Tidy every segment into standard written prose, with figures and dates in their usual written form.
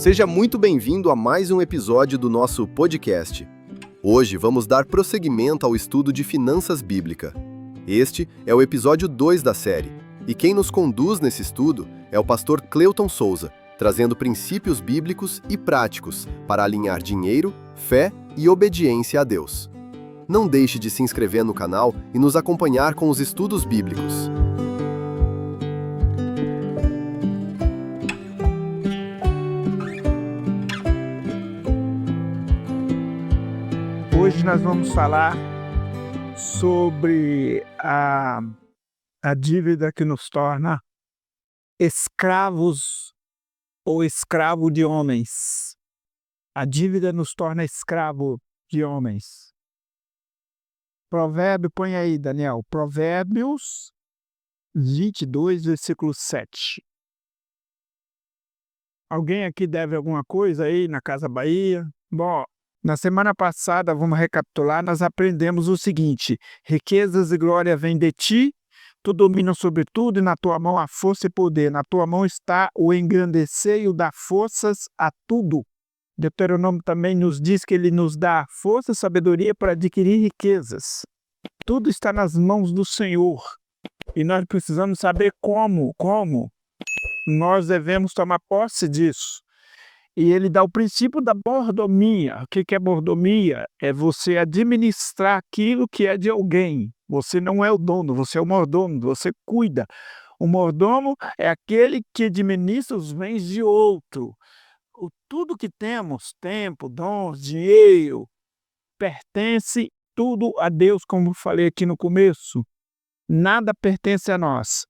Seja muito bem-vindo a mais um episódio do nosso podcast. Hoje vamos dar prosseguimento ao estudo de finanças bíblica. Este é o episódio 2 da série, e quem nos conduz nesse estudo é o pastor Cleuton Souza, trazendo princípios bíblicos e práticos para alinhar dinheiro, fé e obediência a Deus. Não deixe de se inscrever no canal e nos acompanhar com os estudos bíblicos. Hoje nós vamos falar sobre a dívida que nos torna escravos ou escravo de homens. A dívida nos torna escravo de homens. Provérbio, põe aí, Daniel. Provérbios 22, versículo 7. Alguém aqui deve alguma coisa aí na Casa Bahia? Bom, na semana passada, vamos recapitular, nós aprendemos o seguinte: riquezas e glória vêm de ti, tu dominas sobre tudo, e na tua mão há força e poder. Na tua mão está o engrandecer e o dar forças a tudo. Deuteronômio também nos diz que ele nos dá força e sabedoria para adquirir riquezas. Tudo está nas mãos do Senhor. E nós precisamos saber como nós devemos tomar posse disso. E ele dá o princípio da mordomia. O que é mordomia? É você administrar aquilo que é de alguém. Você não é o dono, você é o mordomo, você cuida. O mordomo é aquele que administra os bens de outro. Tudo que temos, tempo, dons, dinheiro, pertence tudo a Deus, como falei aqui no começo. Nada pertence a nós.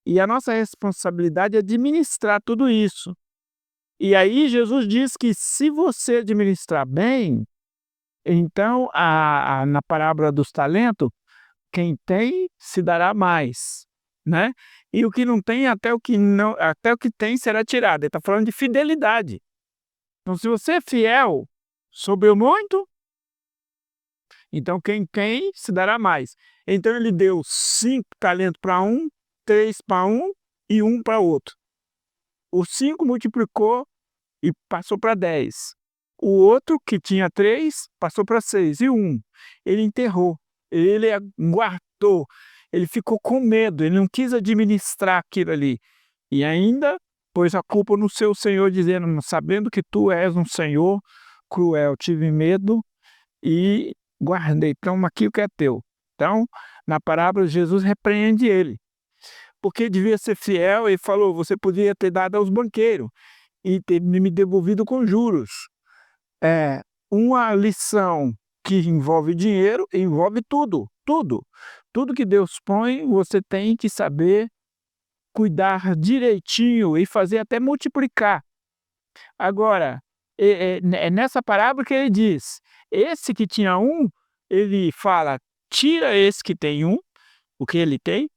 E a nossa responsabilidade é administrar tudo isso. E aí Jesus diz que se você administrar bem, então na parábola dos talentos, quem tem se dará mais, né? E o que não tem, até o que tem será tirado. Ele está falando de fidelidade. Então, se você é fiel sobre o muito, então quem tem se dará mais. Então ele deu 5 talentos para um, 3 para um e 1 para outro. O 5 multiplicou e passou para 10. O outro, que tinha 3, passou para 6. E 1, ele enterrou, ele guardou, ele ficou com medo, ele não quis administrar aquilo ali. E ainda pôs a culpa no seu Senhor, dizendo: sabendo que tu és um Senhor cruel, tive medo e guardei. Toma aqui o que é teu. Então, na parábola, Jesus repreende ele, porque devia ser fiel. Ele falou: você podia ter dado aos banqueiros e ter me devolvido com juros. Uma lição que envolve dinheiro, envolve tudo. Tudo que Deus põe, você tem que saber cuidar direitinho e fazer até multiplicar. Agora, é nessa parábola que ele diz: esse que tinha 1, ele fala, tira esse que tem 1, o que ele tem,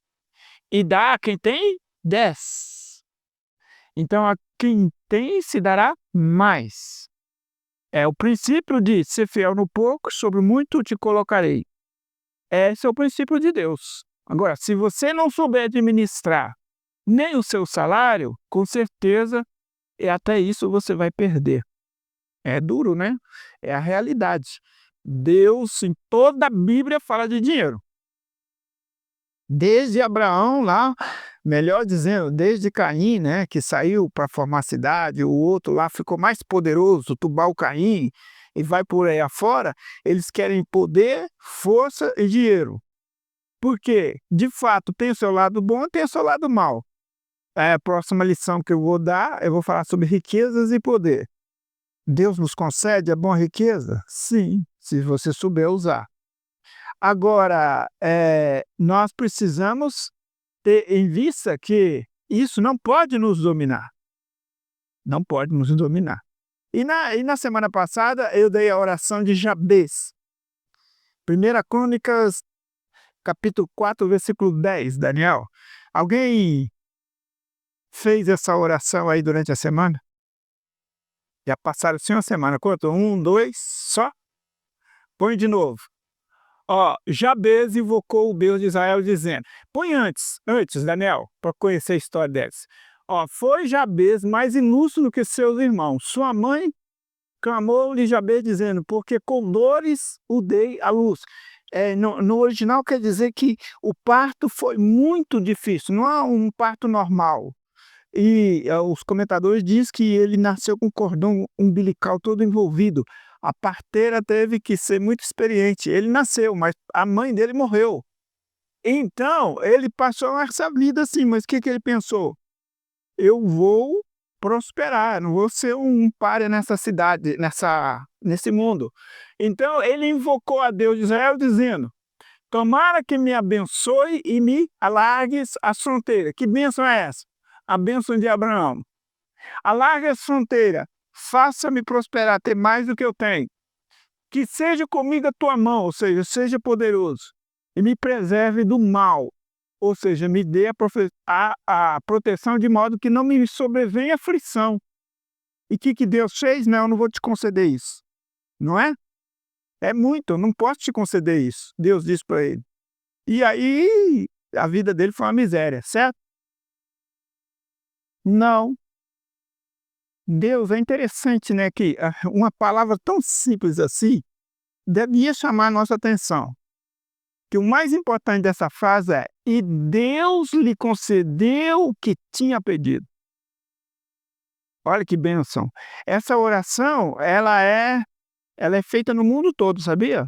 e dá a quem tem 10. Então, a quem tem se dará mais. É o princípio de ser fiel no pouco, sobre muito te colocarei. Esse é o princípio de Deus. Agora, se você não souber administrar nem o seu salário, com certeza, até isso você vai perder. É duro, né? É a realidade. Deus, em toda a Bíblia, fala de dinheiro. Desde Abraão lá, melhor dizendo, desde Caim, né, que saiu para formar a cidade, o outro lá ficou mais poderoso, Tubal-Caim, e vai por aí afora, eles querem poder, força e dinheiro. Porque, de fato, tem o seu lado bom e tem o seu lado mau. A próxima lição que eu vou dar, eu vou falar sobre riquezas e poder. Deus nos concede a boa riqueza? Sim, se você souber usar. Agora, nós precisamos ter em vista que isso não pode nos dominar. Não pode nos dominar. E na semana passada eu dei a oração de Jabez. 1 Crônicas, capítulo 4, versículo 10, Daniel. Alguém fez essa oração aí durante a semana? Já passaram assim uma semana. Quanto? 1, 2, só? Põe de novo. Jabez invocou o Deus de Israel, dizendo... Põe antes, Daniel, para conhecer a história dessa. Ó, foi Jabez mais ilustre do que seus irmãos. Sua mãe clamou-lhe Jabez dizendo, porque com dores o dei à luz. No original quer dizer que o parto foi muito difícil, não é um parto normal. E os comentadores dizem que ele nasceu com o cordão umbilical todo envolvido. A parteira teve que ser muito experiente. Ele nasceu, mas a mãe dele morreu. Então, ele passou essa vida assim, mas o que ele pensou? Eu vou prosperar, não vou ser um pária nessa cidade, nesse mundo. Então, ele invocou a Deus de Israel dizendo, tomara que me abençoe e me alargues as fronteiras. Que bênção é essa? A bênção de Abraão. Alargue as fronteiras, faça-me prosperar, ter mais do que eu tenho. Que seja comigo a tua mão, ou seja, seja poderoso, e me preserve do mal, ou seja, me dê a proteção de modo que não me sobrevenha aflição. E o que Deus fez? Não, eu não vou te conceder isso. Não é? É muito, eu não posso te conceder isso. Deus disse para ele. E aí, a vida dele foi uma miséria, certo? Não. Deus é interessante, né? Que uma palavra tão simples assim devia chamar a nossa atenção. Que o mais importante dessa frase é: e Deus lhe concedeu o que tinha pedido. Olha que bênção. Essa oração, ela é feita no mundo todo, sabia?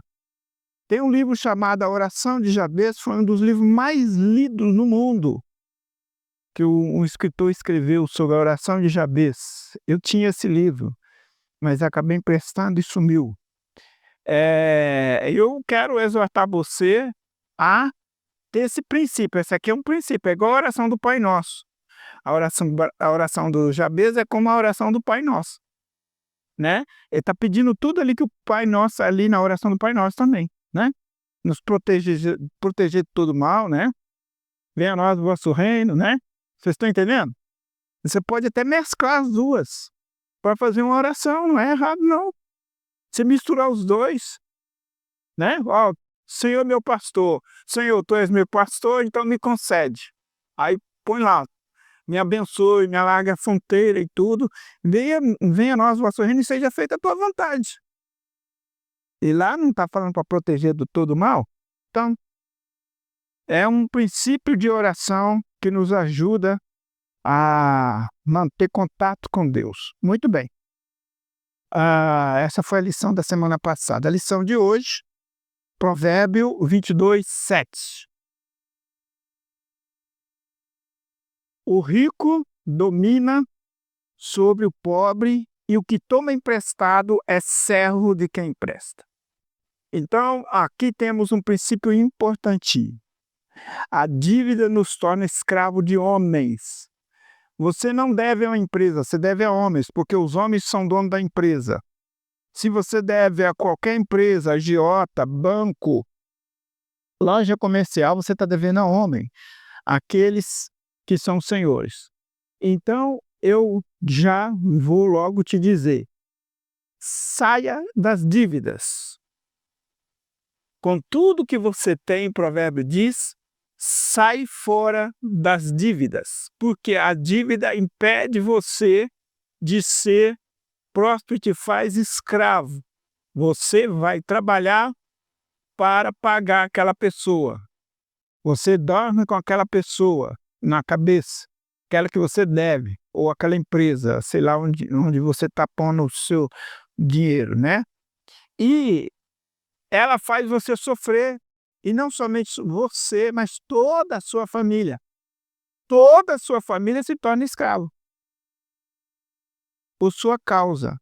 Tem um livro chamado A Oração de Jabez, foi um dos livros mais lidos no mundo, que um escritor escreveu sobre a oração de Jabez. Eu tinha esse livro, mas acabei emprestando e sumiu. Eu quero exortar você a ter esse princípio. Esse aqui é um princípio, é igual a oração do Pai Nosso. A oração do Jabez é como a oração do Pai Nosso, né? Ele está pedindo tudo ali que o Pai Nosso, ali na oração do Pai Nosso também, né? Nos proteger de todo mal, né? Venha a nós o vosso reino, né? Vocês estão entendendo? Você pode até mesclar as duas para fazer uma oração, não é errado não. Você misturar os dois, né? Ó, Senhor meu pastor, Senhor, tu és meu pastor, então me concede. Aí põe lá, me abençoe, me alarga a fronteira e tudo. Venha a nós o vosso reino e seja feita a tua vontade. E lá não está falando para proteger do todo mal? Então, é um princípio de oração que nos ajuda a manter contato com Deus. Muito bem. Essa foi a lição da semana passada. A lição de hoje, Provérbio 22, 7. O rico domina sobre o pobre e o que toma emprestado é servo de quem empresta. Então, aqui temos um princípio importantíssimo. A dívida nos torna escravo de homens. Você não deve a uma empresa, você deve a homens, porque os homens são donos da empresa. Se você deve a qualquer empresa, agiota, banco, loja comercial, você está devendo a homem, aqueles que são senhores. Então, eu já vou logo te dizer, saia das dívidas. Com tudo que você tem, o provérbio diz, sai fora das dívidas, porque a dívida impede você de ser próspero e te faz escravo. Você vai trabalhar para pagar aquela pessoa. Você dorme com aquela pessoa na cabeça, aquela que você deve, ou aquela empresa, sei lá onde você está pondo o seu dinheiro, né? E ela faz você sofrer, e não somente você, mas toda a sua família. Toda a sua família se torna escravo por sua causa.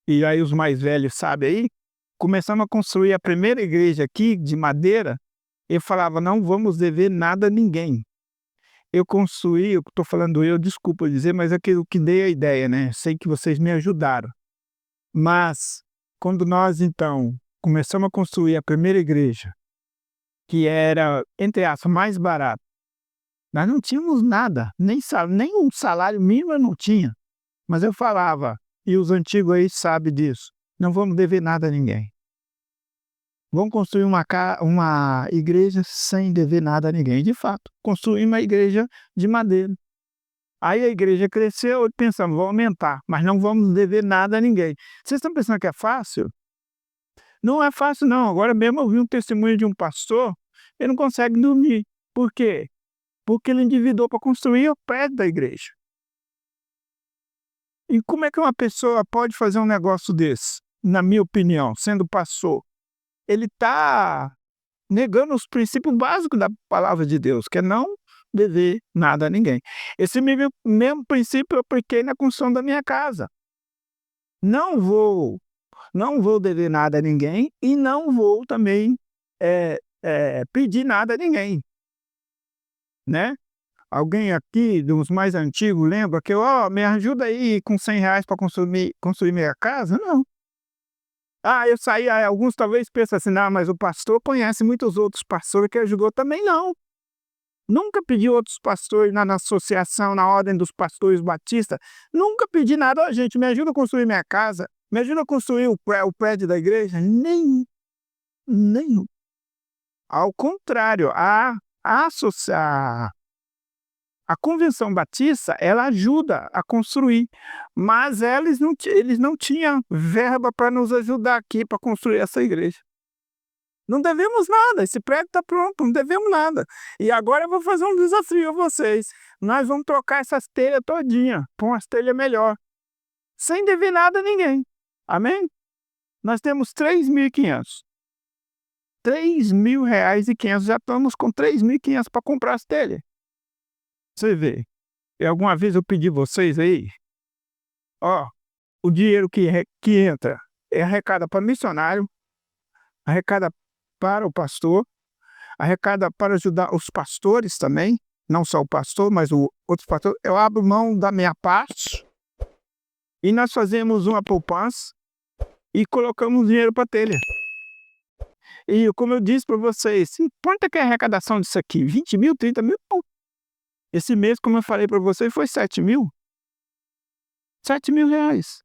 E aí os mais velhos sabem aí, começamos a construir a primeira igreja aqui, de madeira, eu falava, não vamos dever nada a ninguém. Eu construí, eu estou falando desculpa dizer, mas é eu que dei a ideia, né? Sei que vocês me ajudaram. Mas, quando nós, então, começamos a construir a primeira igreja, que era, entre aspas, mais barato, nós não tínhamos nada, nem um salário mínimo eu não tinha. Mas eu falava, e os antigos aí sabem disso, não vamos dever nada a ninguém. Vamos construir uma igreja sem dever nada a ninguém. De fato, construir uma igreja de madeira. Aí a igreja cresceu e pensamos, vamos aumentar, mas não vamos dever nada a ninguém. Vocês estão pensando que é fácil? Não é fácil, não. Agora mesmo eu vi um testemunho de um pastor, ele não consegue dormir. Por quê? Porque ele endividou para construir o prédio da igreja. E como é que uma pessoa pode fazer um negócio desse? Na minha opinião, sendo pastor, ele está negando os princípios básicos da palavra de Deus, que é não dever nada a ninguém. Esse mesmo princípio eu apliquei na construção da minha casa. Não vou dever nada a ninguém e não vou também pedir nada a ninguém, né? Alguém aqui, dos mais antigos, lembra que, me ajuda aí com R$ 100 para construir minha casa? Não. Eu saí, alguns talvez pensam assim, não, mas o pastor conhece muitos outros pastores que ajudou também, não. Nunca pedi outros pastores na associação, na ordem dos pastores batistas, nunca pedi nada, gente, me ajuda a construir minha casa, me ajuda a construir o prédio da igreja? Nenhum. Ao contrário, a Convenção Batista, ela ajuda a construir, mas eles não tinham verba para nos ajudar aqui para construir essa igreja. Não devemos nada, esse prédio está pronto, não devemos nada. E agora eu vou fazer um desafio a vocês. Nós vamos trocar essas telhas todinha por umas telhas melhor, sem dever nada a ninguém. Amém? Nós temos 3.500. R$ 3.500, já estamos com 3.500 para comprar as telhas. Você vê, alguma vez eu pedi vocês aí, o dinheiro que entra é arrecada para missionário, arrecada para o pastor, arrecada para ajudar os pastores também, não só o pastor, mas o outro pastor. Eu abro mão da minha parte e nós fazemos uma poupança e colocamos dinheiro para telha. E como eu disse para vocês, quanto é que é a arrecadação disso aqui? 20 mil, 30 mil? Esse mês, como eu falei para vocês, foi 7 mil. 7 mil reais.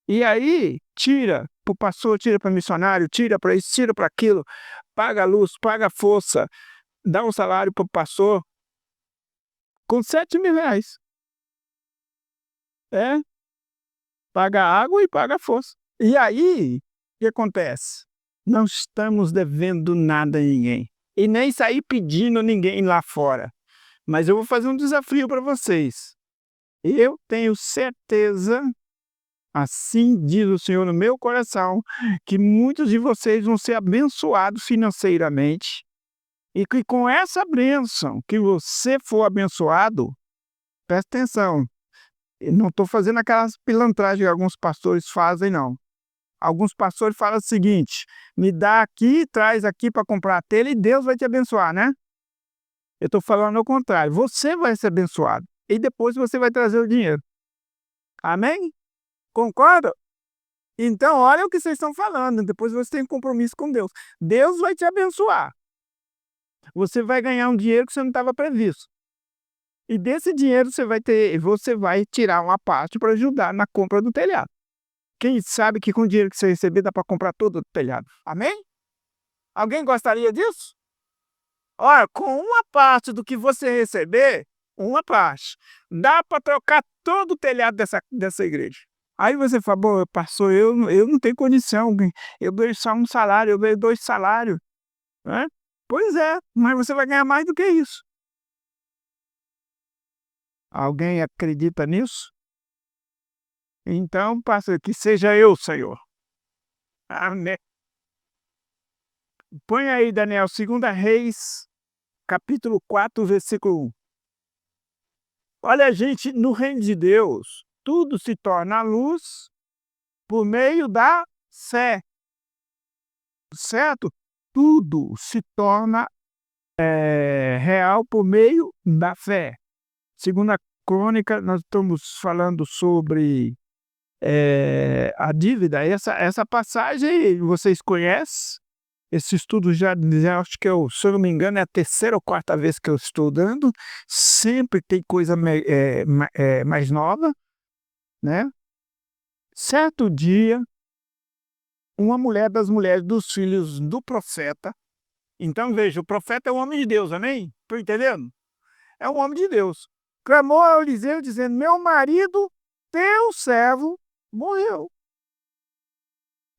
E aí, tira para o pastor, tira para missionário, tira para isso, tira para aquilo, paga a luz, paga a força, dá um salário para o pastor, com 7 mil reais. Paga a água e paga a força. E aí, o que acontece? Não estamos devendo nada a ninguém. E nem sair pedindo a ninguém lá fora. Mas eu vou fazer um desafio para vocês. Eu tenho certeza, assim diz o Senhor no meu coração, que muitos de vocês vão ser abençoados financeiramente e que com essa bênção que você for abençoado, presta atenção, eu não estou fazendo aquelas pilantragens que alguns pastores fazem, não. Alguns pastores falam o seguinte, me dá aqui, traz aqui para comprar a telha e Deus vai te abençoar, né? Eu estou falando ao contrário, você vai ser abençoado e depois você vai trazer o dinheiro. Amém? Concorda? Então, olha o que vocês estão falando. Depois você tem um compromisso com Deus. Deus vai te abençoar. Você vai ganhar um dinheiro que você não estava previsto. E desse dinheiro você vai tirar uma parte para ajudar na compra do telhado. Quem sabe que com o dinheiro que você receber dá para comprar todo o telhado. Amém? Alguém gostaria disso? Olha, com uma parte do que você receber, uma parte, dá para trocar todo o telhado dessa igreja. Aí você fala, bom, pastor, eu não tenho condição, eu ganho só um salário, eu ganho 2 salários. Né? Pois é, mas você vai ganhar mais do que isso. Alguém acredita nisso? Então, pastor, que seja eu, Senhor. Amém. Põe aí, Daniel, 2 Reis, capítulo 4, versículo 1. Olha, gente, no reino de Deus, tudo se torna luz por meio da fé. Certo? Tudo se torna real por meio da fé. Segunda Crônica, nós estamos falando sobre a dívida. Essa passagem vocês conhecem? Esse estudo já acho que se eu não me engano, é a 3ª ou 4ª vez que eu estou dando. Sempre tem coisa mais nova, né? Certo dia, uma mulher das mulheres dos filhos do profeta. Então veja, o profeta é um homem de Deus, amém? Estou entendendo? É um homem de Deus. Clamou a Eliseu dizendo: meu marido, teu servo, morreu.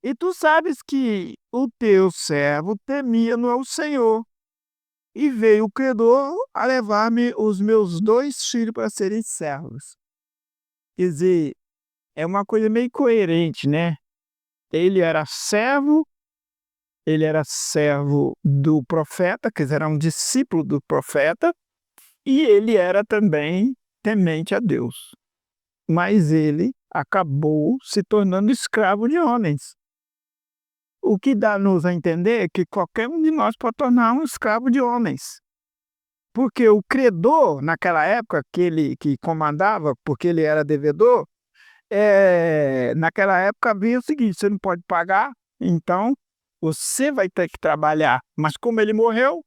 E tu sabes que o teu servo temia no Senhor. E veio o credor a levar-me os meus 2 filhos para serem servos. Quer dizer, é uma coisa meio coerente, né? Ele era servo do profeta, quer dizer, era um discípulo do profeta, e ele era também temente a Deus. Mas ele acabou se tornando escravo de homens. O que dá-nos a entender é que qualquer um de nós pode tornar um escravo de homens. Porque o credor, naquela época, aquele que comandava, porque ele era devedor, naquela época havia o seguinte: você não pode pagar, então você vai ter que trabalhar. Mas como ele morreu,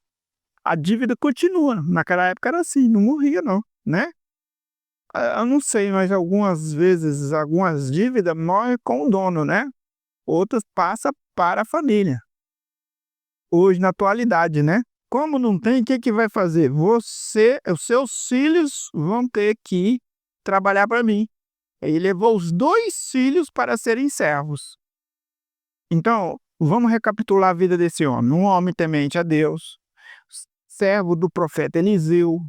a dívida continua. Naquela época era assim, não morria não, né? Eu não sei, mas algumas vezes, algumas dívidas morrem com o dono, né? Outras passam para a família. Hoje, na atualidade, né? Como não tem, o que vai fazer? Os seus filhos vão ter que trabalhar para mim. Ele levou os 2 filhos para serem servos. Então, vamos recapitular a vida desse homem. Um homem temente a Deus, servo do profeta Eliseu,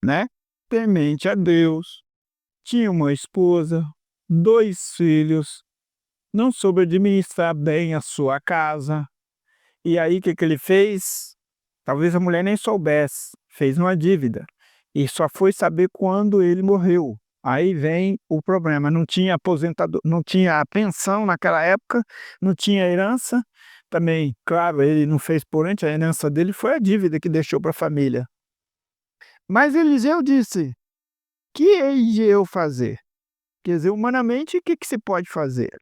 né? Temente a Deus, tinha uma esposa, 2 filhos, não soube administrar bem a sua casa. E aí, o que ele fez? Talvez a mulher nem soubesse, fez uma dívida. E só foi saber quando ele morreu. Aí vem o problema, não tinha aposentador, não tinha pensão naquela época, não tinha herança. Também, claro, ele não fez por ente, a herança dele foi a dívida que deixou para a família. Mas Eliseu disse: que hei de eu fazer? Quer dizer, humanamente, o que se pode fazer?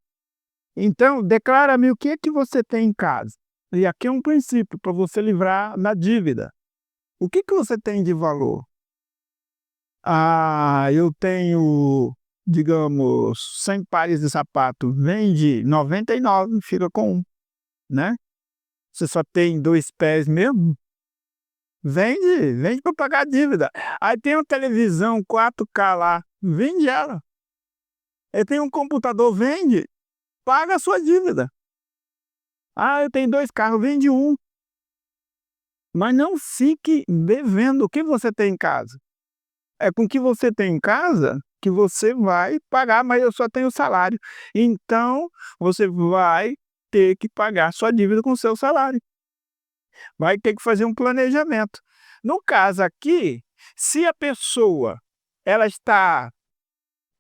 Então, declara-me o que é que você tem em casa. E aqui é um princípio para você livrar da dívida. O que você tem de valor? Eu tenho, digamos, 100 pares de sapato. Vende 99, fica com 1, né? Você só tem 2 pés mesmo? Vende para pagar a dívida. Aí tem uma televisão 4K lá, vende ela. Aí tem um computador, vende, paga a sua dívida. Eu tenho 2 carros, vende 1. Mas não fique devendo o que você tem em casa. É com o que você tem em casa que você vai pagar, mas eu só tenho salário. Então, você vai ter que pagar sua dívida com o seu salário. Vai ter que fazer um planejamento. No caso aqui, se a pessoa ela está,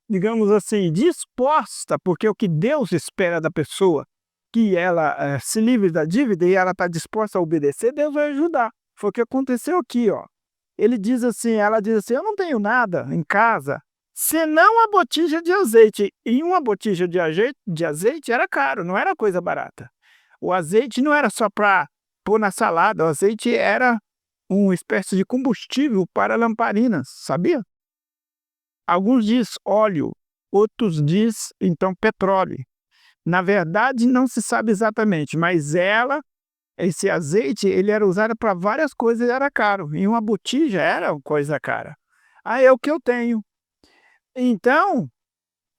digamos assim, disposta, porque é o que Deus espera da pessoa, que ela se livre da dívida e ela está disposta a obedecer, Deus vai ajudar. Foi o que aconteceu aqui, ó. Ela diz assim: eu não tenho nada em casa, senão a botija de azeite. E uma botija de azeite era caro, não era coisa barata. O azeite não era só para pôr na salada, o azeite era uma espécie de combustível para lamparinas, sabia? Alguns diz óleo, outros diz então petróleo. Na verdade, não se sabe exatamente, mas esse azeite, ele era usado para várias coisas e era caro. E uma botija era uma coisa cara. É o que eu tenho. Então,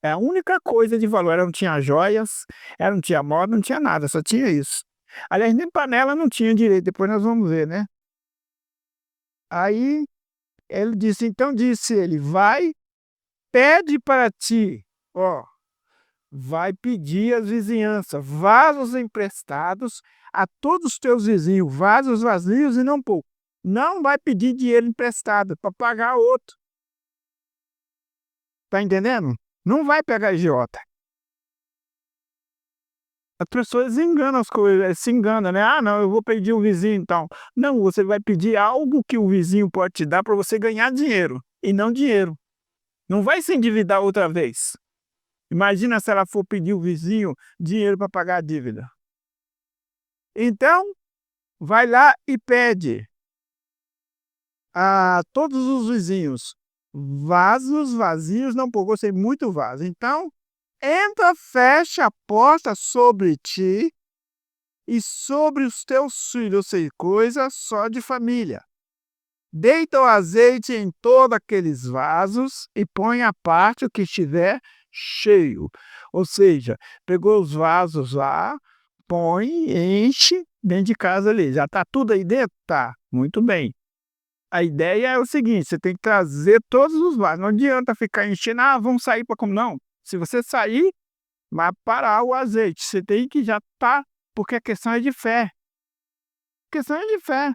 é a única coisa de valor. Ela não tinha joias, ela não tinha moda, não tinha nada, só tinha isso. Aliás, nem panela não tinha direito, depois nós vamos ver, né? Aí, então disse ele: vai, pede para ti, ó, vai pedir às vizinhanças vasos emprestados a todos os teus vizinhos, vasos vazios e não pouco. Não vai pedir dinheiro emprestado para pagar outro. Tá entendendo? Não vai pegar agiota. As pessoas enganam as coisas, se enganam, né? Não, eu vou pedir o vizinho então. Não, você vai pedir algo que o vizinho pode te dar para você ganhar dinheiro, e não dinheiro. Não vai se endividar outra vez. Imagina se ela for pedir o vizinho dinheiro para pagar a dívida. Então, vai lá e pede a todos os vizinhos vasos vazios, não pouco, gostei muito vaso. Então, Entra, fecha a porta sobre ti e sobre os teus filhos, ou seja, coisa só de família. Deita o azeite em todos aqueles vasos e põe à parte o que estiver cheio. Ou seja, pegou os vasos lá, põe, enche dentro de casa ali. Já está tudo aí dentro? Tá, muito bem. A ideia é o seguinte: você tem que trazer todos os vasos. Não adianta ficar enchendo, vamos sair para comer. Não. Se você sair, vai parar o azeite. Você tem que já estar, porque a questão é de fé. A questão é de fé.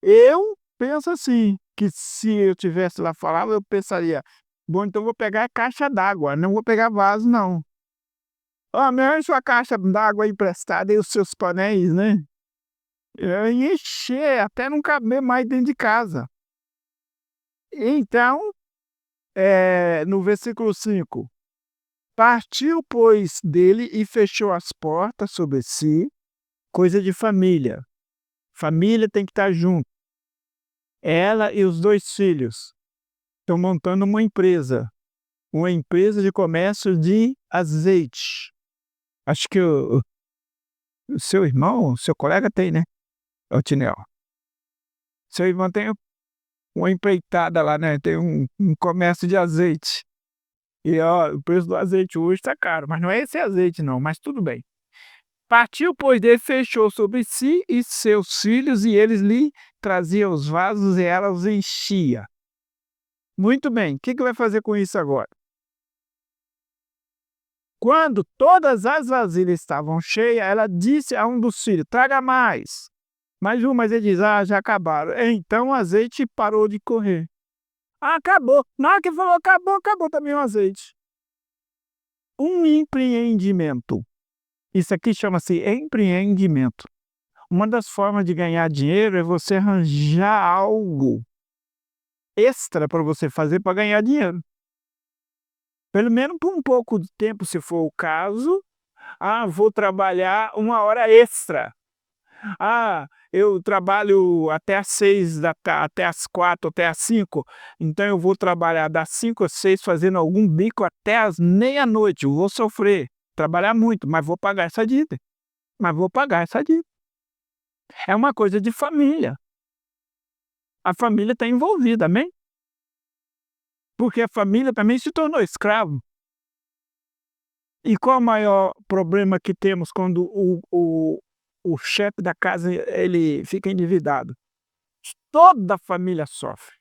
Eu penso assim, que se eu tivesse lá falado, eu pensaria, bom, então eu vou pegar a caixa d'água, não vou pegar vaso, não. Me arranja a caixa d'água emprestada e os seus painéis, né? Eu ia encher até não caber mais dentro de casa. Então, no versículo 5, partiu, pois, dele e fechou as portas sobre si, coisa de família. Família tem que estar junto. Ela e os 2 filhos estão montando uma empresa de comércio de azeite. Acho que o seu irmão, o seu colega tem, né, ô Tinel? Seu irmão tem uma empreitada lá, né, tem um comércio de azeite. E, ó, o preço do azeite hoje está caro, mas não é esse azeite não, mas tudo bem. Partiu, pois, dele, fechou sobre si e seus filhos, e eles lhe traziam os vasos e ela os enchia. Muito bem, o que vai fazer com isso agora? Quando todas as vasilhas estavam cheias, ela disse a um dos filhos: traga mais. Mas ele diz: já acabaram. Então o azeite parou de correr. Acabou. Na hora que falou acabou, acabou também o azeite. Um empreendimento. Isso aqui chama-se empreendimento. Uma das formas de ganhar dinheiro é você arranjar algo extra para você fazer para ganhar dinheiro. Pelo menos por um pouco de tempo, se for o caso. Vou trabalhar 1 hora extra. Eu trabalho até às 6, até às 4, até às 5. Então eu vou trabalhar das 5 às 6 fazendo algum bico até às meia-noite. Eu vou sofrer, trabalhar muito, mas vou pagar essa dívida. É uma coisa de família. A família está envolvida, amém? Porque a família também se tornou escravo. E qual o maior problema que temos quando o chefe da casa ele fica endividado? Toda a família sofre.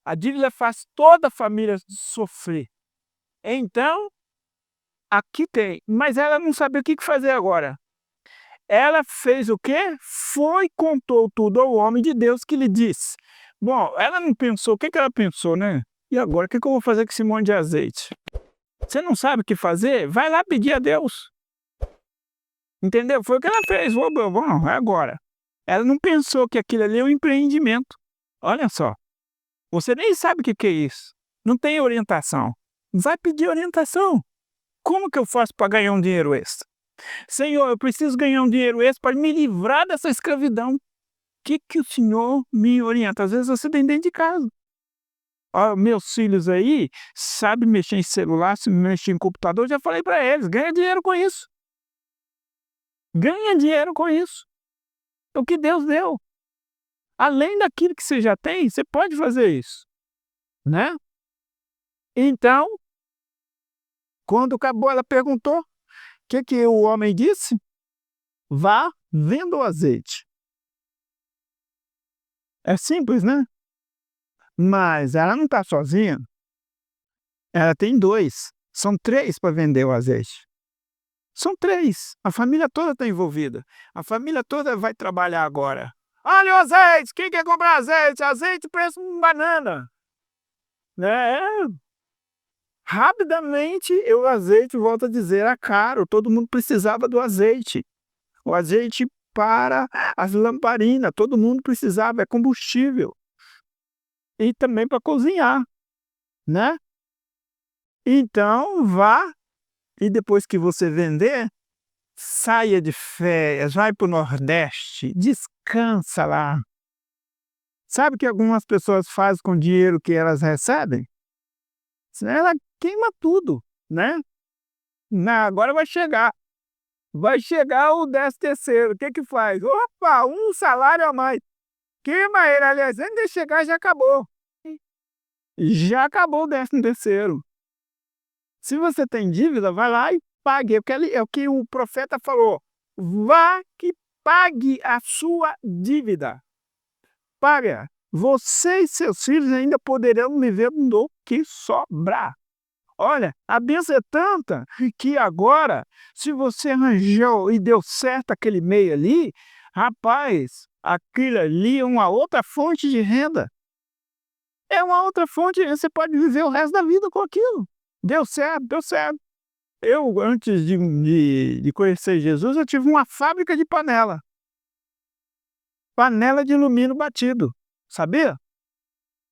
A dívida faz toda a família sofrer. Então, aqui tem. Mas ela não sabia o que fazer agora. Ela fez o quê? Foi e contou tudo ao homem de Deus, que lhe disse. Bom, ela não pensou. O que ela pensou, né? E agora, o que eu vou fazer com esse monte de azeite? Você não sabe o que fazer? Vai lá pedir a Deus. Entendeu? Foi o que ela fez. Bom, é agora. Ela não pensou que aquilo ali é um empreendimento. Olha só. Você nem sabe o que é isso. Não tem orientação. Vai pedir orientação. Como que eu faço para ganhar um dinheiro extra? Senhor, eu preciso ganhar um dinheiro extra para me livrar dessa escravidão. O que o Senhor me orienta? Às vezes você tem dentro de casa. Meus filhos aí sabem mexer em celular, mexer em computador. Eu já falei para eles, ganha dinheiro com isso. Ganha dinheiro com isso. É o que Deus deu. Além daquilo que você já tem, você pode fazer isso, né? Então, quando acabou, ela perguntou, o que o homem disse? Vá, venda o azeite. É simples, né? Mas ela não está sozinha. Ela tem 2. São 3 para vender o azeite. São 3. A família toda está envolvida. A família toda vai trabalhar agora. Olha o azeite! Quem quer comprar azeite? Azeite preço de banana. Né? Rapidamente, o azeite, volto a dizer, era caro. Todo mundo precisava do azeite. O azeite para as lamparinas. Todo mundo precisava. É combustível. E também para cozinhar, né? Então, vá e depois que você vender, saia de férias, vai para o Nordeste, descansa lá. Sabe o que algumas pessoas fazem com o dinheiro que elas recebem? Ela queima tudo. né? Agora vai chegar. Vai chegar o 13º. O que que faz? Opa, um salário a mais. Queima ele, aliás, antes de chegar já acabou. Já acabou o 13º. Se você tem dívida, vai lá e pague. É o que o profeta falou. Vá que pague a sua dívida. Paga. Você e seus filhos ainda poderão viver do que sobrar. Olha, a bênção é tanta que agora, se você arranjou e deu certo aquele meio ali, rapaz, aquilo ali é uma outra fonte de renda. É uma outra fonte, você pode viver o resto da vida com aquilo. Deu certo, deu certo. Eu, antes de conhecer Jesus, eu tive uma fábrica de panela. Panela de alumínio batido, sabia?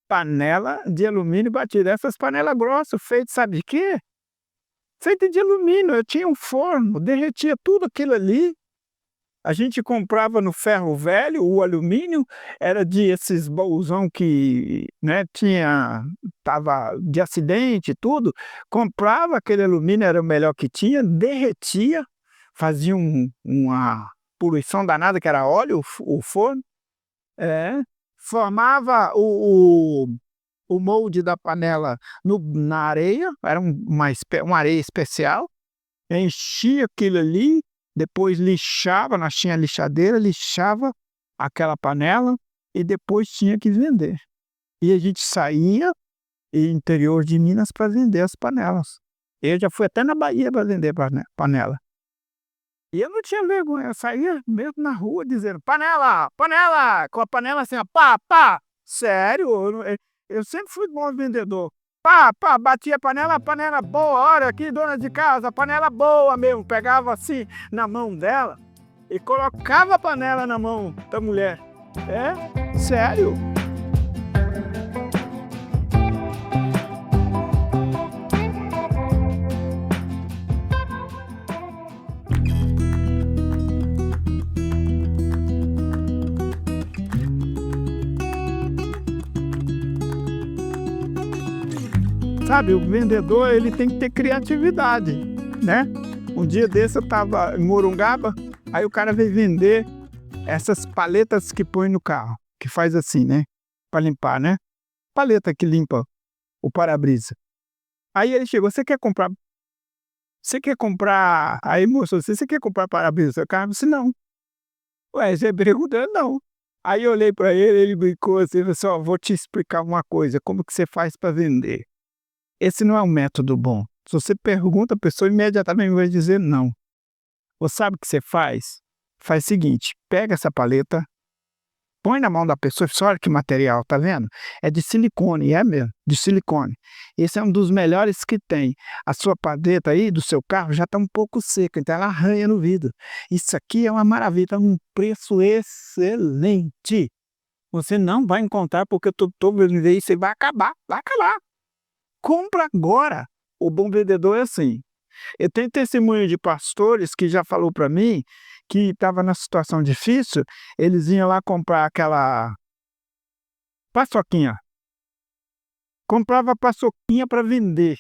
Panela de alumínio batido. Essas panelas grossas, feitas, sabe de quê? Feita de alumínio. Eu tinha um forno, derretia tudo aquilo ali. A gente comprava no ferro velho, o alumínio era de esses bolsão que, né, tava de acidente e tudo. Comprava aquele alumínio, era o melhor que tinha, derretia, fazia uma poluição danada, que era óleo, o forno. É, formava o molde da panela na areia, era uma areia especial, enchia aquilo ali, depois lixava, nós tinha lixadeira, lixava aquela panela e depois tinha que vender. E a gente saía em interior de Minas para vender as panelas. Eu já fui até na Bahia para vender panela. E eu não tinha vergonha, eu saía mesmo na rua dizendo, panela, panela, com a panela assim, ó, pá, pá. Sério, eu sempre fui bom vendedor. Pá, pá, batia a panela boa, olha aqui, dona de casa, panela boa mesmo. Pegava assim na mão dela e colocava a panela na mão da mulher. É, sério. Sabe, o vendedor ele tem que ter criatividade, né? Um dia desse eu estava em Morungaba, aí o cara veio vender essas paletas que põe no carro, que faz assim, né? Para limpar, né? Paleta que limpa o para-brisa. Aí ele chegou, você quer comprar? Você quer comprar? Aí, moço, você quer comprar para-brisa? O cara disse, não. Ué, você perguntou, não. Aí eu olhei para ele, ele brincou assim, falou assim, ó, vou te explicar uma coisa, como que você faz para vender? Esse não é um método bom. Se você pergunta, a pessoa imediatamente vai dizer não. Você sabe o que você faz? Faz o seguinte, pega essa paleta, põe na mão da pessoa, olha que material, tá vendo? É de silicone, é mesmo, de silicone. Esse é um dos melhores que tem. A sua paleta aí do seu carro já está um pouco seca, então ela arranha no vidro. Isso aqui é uma maravilha, um preço excelente. Você não vai encontrar porque eu estou vendendo isso e vai acabar, vai acabar. Compra agora. O bom vendedor é assim. Eu tenho testemunho de pastores que já falou para mim que estava na situação difícil, eles iam lá comprar aquela paçoquinha. Comprava paçoquinha para vender.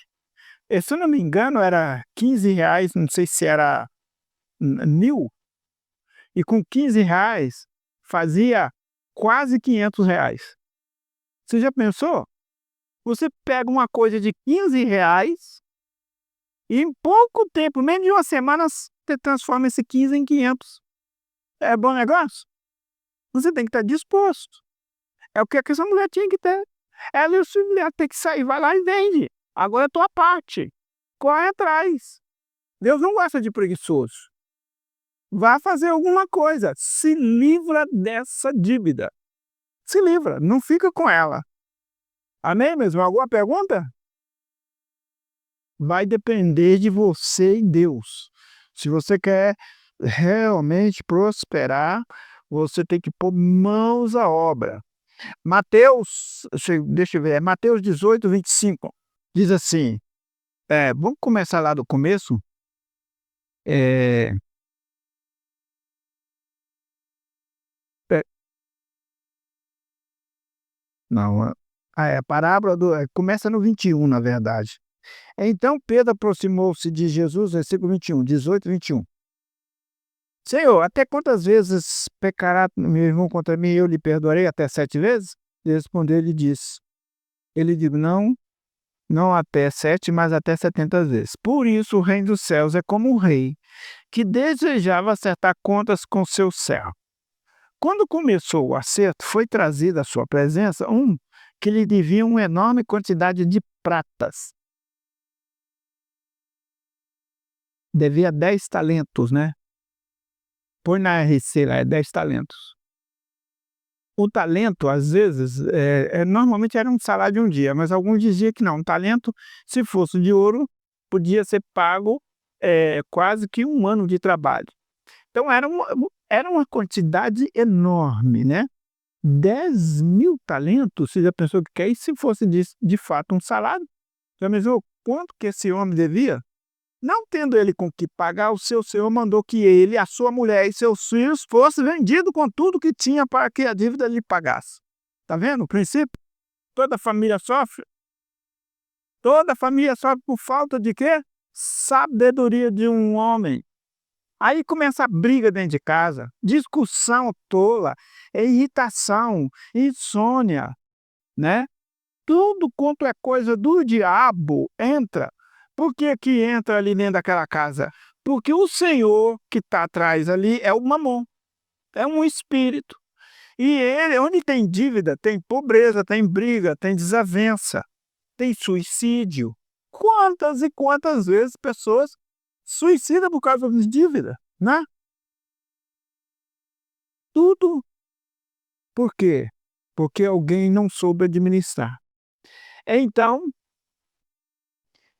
Se eu não me engano, era R$ 15, não sei se era mil, e com R$ 15 fazia quase R$ 500. Você já pensou? Você pega uma coisa de R$ 15 e em pouco tempo, menos de uma semana, você transforma esse 15 em 500. É bom negócio? Você tem que estar disposto. É o que essa mulher tinha que ter. Ela e o filho dela tem que sair, vai lá e vende. Agora é a tua parte. Corre atrás. Deus não gosta de preguiçoso. Vá fazer alguma coisa. Se livra dessa dívida. Se livra, não fica com ela. Amém mesmo? Alguma pergunta? Vai depender de você e Deus. Se você quer realmente prosperar, você tem que pôr mãos à obra. Mateus, deixa eu ver, é Mateus 18:25. Diz assim, vamos começar lá do começo? É, é, não, a parábola começa no 21, na verdade. Então Pedro aproximou-se de Jesus, versículo 21, 18 e 21. Senhor, até quantas vezes pecará meu irmão contra mim e eu lhe perdoarei? Até 7 vezes? Ele respondeu, ele disse, não, não até 7, mas até 70 vezes. Por isso o reino dos céus é como um rei que desejava acertar contas com seu servo. Quando começou o acerto, foi trazido à sua presença um que lhe devia uma enorme quantidade de pratas. Devia 10 talentos, né? Põe na RC lá, é 10 talentos. O talento, às vezes, normalmente era um salário de um dia, mas alguns diziam que não. Um talento, se fosse de ouro, podia ser pago quase que um ano de trabalho. Então, era uma quantidade enorme, né? 10.000 talentos, você já pensou que é isso? Se fosse de fato um salário, já pensou quanto que esse homem devia? Não tendo ele com que pagar, o seu senhor mandou que ele, a sua mulher e seus filhos fossem vendidos com tudo que tinha para que a dívida lhe pagasse. Está vendo o princípio? Toda família sofre. Toda família sofre por falta de quê? Sabedoria de um homem. Aí começa a briga dentro de casa, discussão tola, irritação, insônia, né? Tudo quanto é coisa do diabo entra. Por que que entra ali dentro daquela casa? Porque o senhor que está atrás ali é o mamon, é um espírito. E ele, onde tem dívida, tem pobreza, tem briga, tem desavença, tem suicídio. Quantas e quantas vezes pessoas suicidam por causa de dívida, né? Tudo. Por quê? Porque alguém não soube administrar. Então,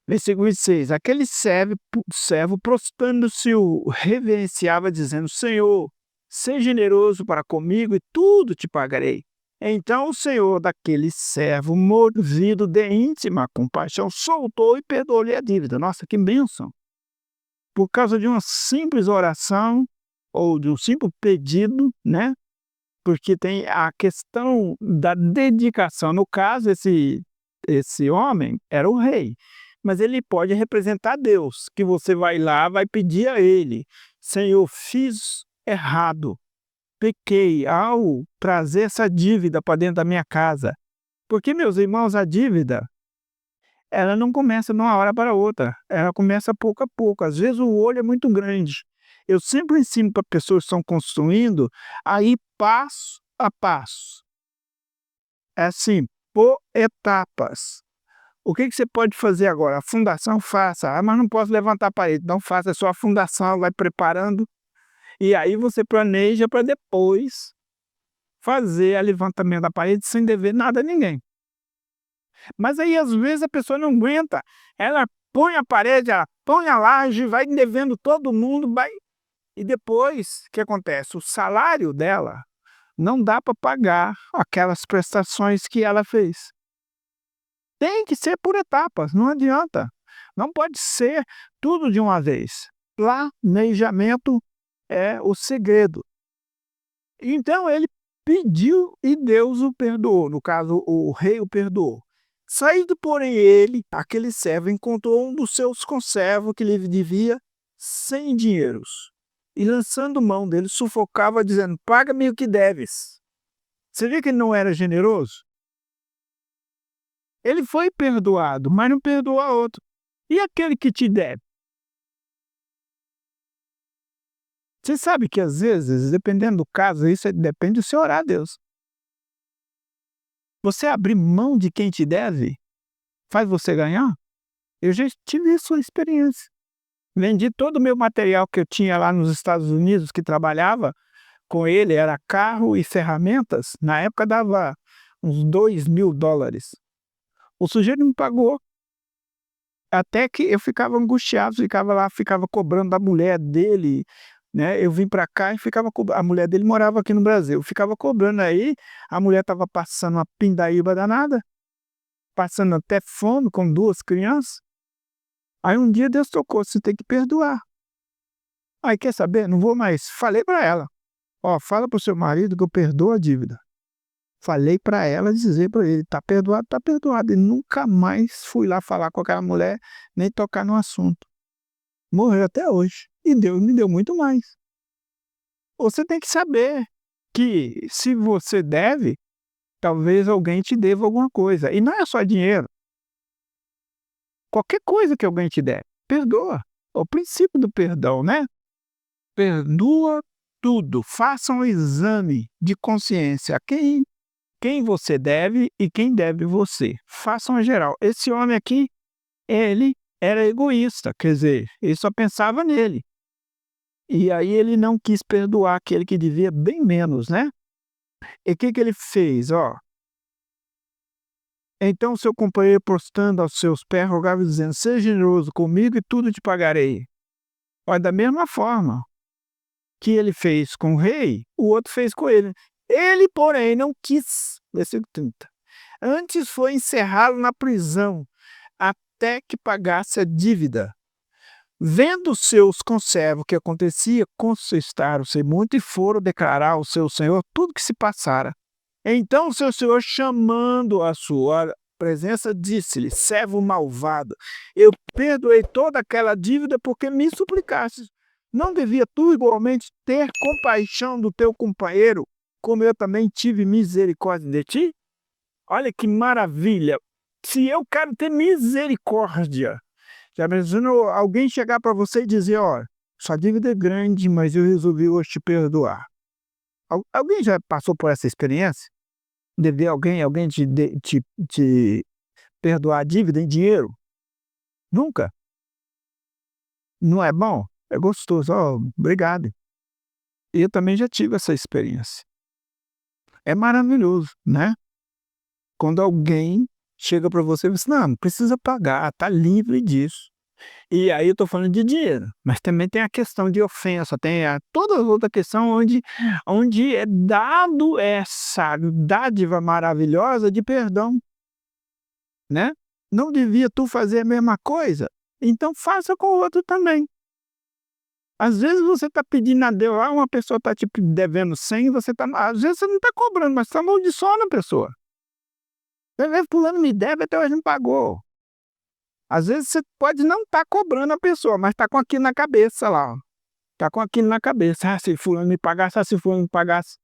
versículo 26, aquele servo prostrando-se o reverenciava, dizendo, Senhor, seja generoso para comigo e tudo te pagarei. Então o senhor daquele servo, movido de íntima compaixão, soltou e perdoou-lhe a dívida. Nossa, que bênção! Por causa de uma simples oração ou de um simples pedido, né? Porque tem a questão da dedicação. No caso, esse homem era o rei, mas ele pode representar Deus, que você vai lá, vai pedir a ele, Senhor, fiz errado, pequei ao trazer essa dívida para dentro da minha casa. Porque, meus irmãos, a dívida, ela não começa de uma hora para outra, ela começa pouco a pouco, às vezes o olho é muito grande. Eu sempre ensino para pessoas que estão construindo a ir passo a passo. É assim, por etapas. O que você pode fazer agora? A fundação, faça. Ah, mas não posso levantar a parede. Não faça, é só a fundação, vai preparando. E aí você planeja para depois fazer o levantamento da parede sem dever nada a ninguém. Mas aí, às vezes, a pessoa não aguenta. Ela põe a parede, ela põe a laje, vai devendo todo mundo, vai. E depois, o que acontece? O salário dela não dá para pagar aquelas prestações que ela fez. Tem que ser por etapas, não adianta. Não pode ser tudo de uma vez. Planejamento é o segredo. Então ele pediu e Deus o perdoou. No caso, o rei o perdoou. Saído, porém, ele, aquele servo, encontrou um dos seus conservos que lhe devia 100 dinheiros. E lançando mão dele, sufocava, dizendo, paga-me o que deves. Você vê que ele não era generoso? Ele foi perdoado, mas não perdoou a outro. E aquele que te deve? Você sabe que às vezes, dependendo do caso, isso depende do você orar a Deus. Você abrir mão de quem te deve, faz você ganhar? Eu já tive essa experiência. Vendi todo o meu material que eu tinha lá nos Estados Unidos, que trabalhava com ele, era carro e ferramentas. Na época dava uns $2.000. O sujeito me pagou. Até que eu ficava angustiado, ficava lá, ficava cobrando da mulher dele, né? Eu vim para cá e ficava a mulher dele morava aqui no Brasil. Eu ficava cobrando aí, a mulher estava passando uma pindaíba danada, passando até fome com 2 crianças. Aí um dia Deus tocou, você tem que perdoar. Aí quer saber? Não vou mais. Falei para ela, ó, fala pro seu marido que eu perdoo a dívida. Falei para ela dizer para ele: tá perdoado, tá perdoado. E nunca mais fui lá falar com aquela mulher, nem tocar no assunto. Morreu até hoje. E Deus me deu muito mais. Você tem que saber que se você deve, talvez alguém te deva alguma coisa. E não é só dinheiro. Qualquer coisa que alguém te der, perdoa. É o princípio do perdão, né? Perdoa tudo. Faça um exame de consciência. Quem você deve e quem deve você. Façam em geral. Esse homem aqui, ele era egoísta, quer dizer, ele só pensava nele. E aí ele não quis perdoar aquele que devia bem menos, né? E o que ele fez? Ó, então seu companheiro, prostrando aos seus pés, rogava dizendo: seja generoso comigo e tudo te pagarei. Olha, da mesma forma que ele fez com o rei, o outro fez com ele. Ele, porém, não quis. Versículo 30. Antes foi encerrá-lo na prisão, até que pagasse a dívida. Vendo os seus conservos o que acontecia, consistaram-se muito e foram declarar ao seu senhor tudo que se passara. Então o seu senhor, chamando a sua presença, disse-lhe: servo malvado, eu perdoei toda aquela dívida porque me suplicaste. Não devia tu igualmente ter compaixão do teu companheiro, como eu também tive misericórdia de ti? Olha que maravilha! Se eu quero ter misericórdia, já imaginou alguém chegar para você e dizer: ó, sua dívida é grande, mas eu resolvi hoje te perdoar. Alguém já passou por essa experiência? Dever alguém te perdoar a dívida em dinheiro? Nunca. Não é bom? É gostoso. Ó, obrigado. Eu também já tive essa experiência. É maravilhoso, né? Quando alguém chega para você e diz: não, não precisa pagar, tá livre disso. E aí eu estou falando de dinheiro, mas também tem a questão de ofensa, tem toda outra questão onde é dado essa dádiva maravilhosa de perdão, né? Não devia tu fazer a mesma coisa? Então faça com o outro também. Às vezes você está pedindo a Deus, uma pessoa está te devendo 100, às vezes você não está cobrando, mas está amaldiçoando a pessoa. Fulano me deve, até hoje não pagou. Às vezes você pode não estar cobrando a pessoa, mas está com aquilo na cabeça lá. Está com aquilo na cabeça. Se fulano me pagasse, se fulano me pagasse.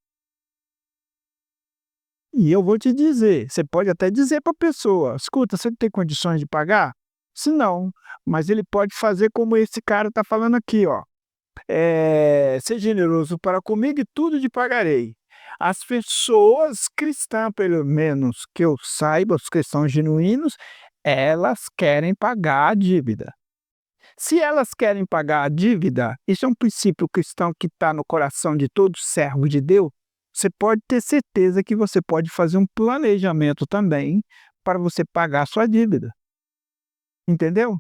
E eu vou te dizer, você pode até dizer para a pessoa: escuta, você tem condições de pagar? Se não, mas ele pode fazer como esse cara está falando aqui, ó. Ser generoso para comigo e tudo te pagarei. As pessoas cristãs, pelo menos que eu saiba, os cristãos genuínos, elas querem pagar a dívida. Se elas querem pagar a dívida, isso é um princípio cristão que está no coração de todo servo de Deus, você pode ter certeza que você pode fazer um planejamento também para você pagar a sua dívida. Entendeu?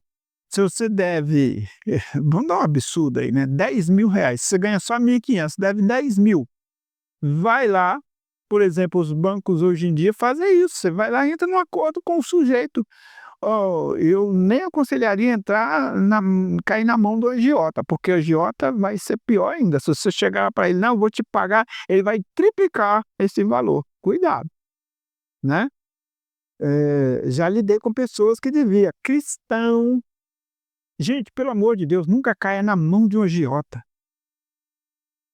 Se você deve, vamos dar um absurdo aí, né? 10 mil reais, você ganha só 1.500, deve 10 mil. Vai lá, por exemplo, os bancos hoje em dia fazem isso, você vai lá e entra num acordo com o sujeito. Oh, eu nem aconselharia cair na mão do agiota, porque o agiota vai ser pior ainda. Se você chegar para ele: não, vou te pagar, ele vai triplicar esse valor. Cuidado, né? Já lidei com pessoas que devia, cristão. Gente, pelo amor de Deus, nunca caia na mão de um agiota.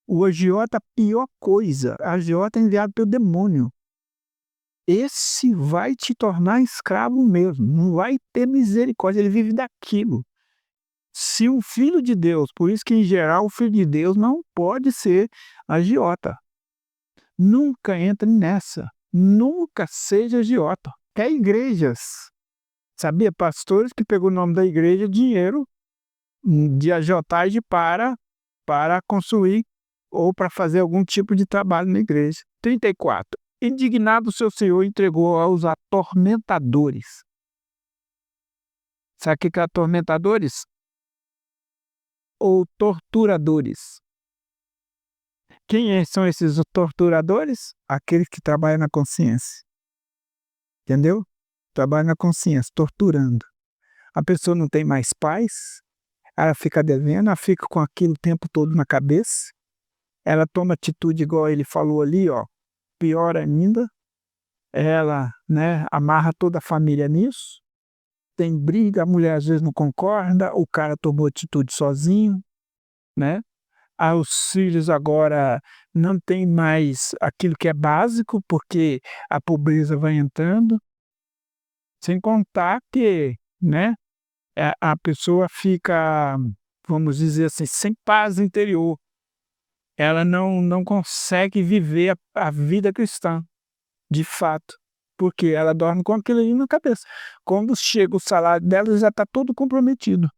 O agiota é a pior coisa. A agiota é enviado pelo demônio. Esse vai te tornar escravo mesmo, não vai ter misericórdia, ele vive daquilo. Se um filho de Deus, por isso que em geral o filho de Deus não pode ser agiota. Nunca entre nessa, nunca seja agiota. Quer igrejas, sabia? Pastores que pegou o nome da igreja, dinheiro de agiotagem para construir ou para fazer algum tipo de trabalho na igreja. 34. Indignado, seu senhor entregou aos atormentadores. Sabe o que é atormentadores? Ou torturadores. Quem são esses torturadores? Aqueles que trabalham na consciência. Entendeu? Trabalham na consciência, torturando. A pessoa não tem mais paz, ela fica devendo, ela fica com aquilo o tempo todo na cabeça, ela toma atitude igual ele falou ali, ó, pior ainda, ela, né, amarra toda a família nisso, tem briga, a mulher às vezes não concorda, o cara tomou atitude sozinho, né. Os filhos agora não tem mais aquilo que é básico, porque a pobreza vai entrando, sem contar que, né, a pessoa fica, vamos dizer assim, sem paz interior. Ela não consegue viver a vida cristã, de fato, porque ela dorme com aquilo ali na cabeça. Quando chega o salário dela, já está todo comprometido.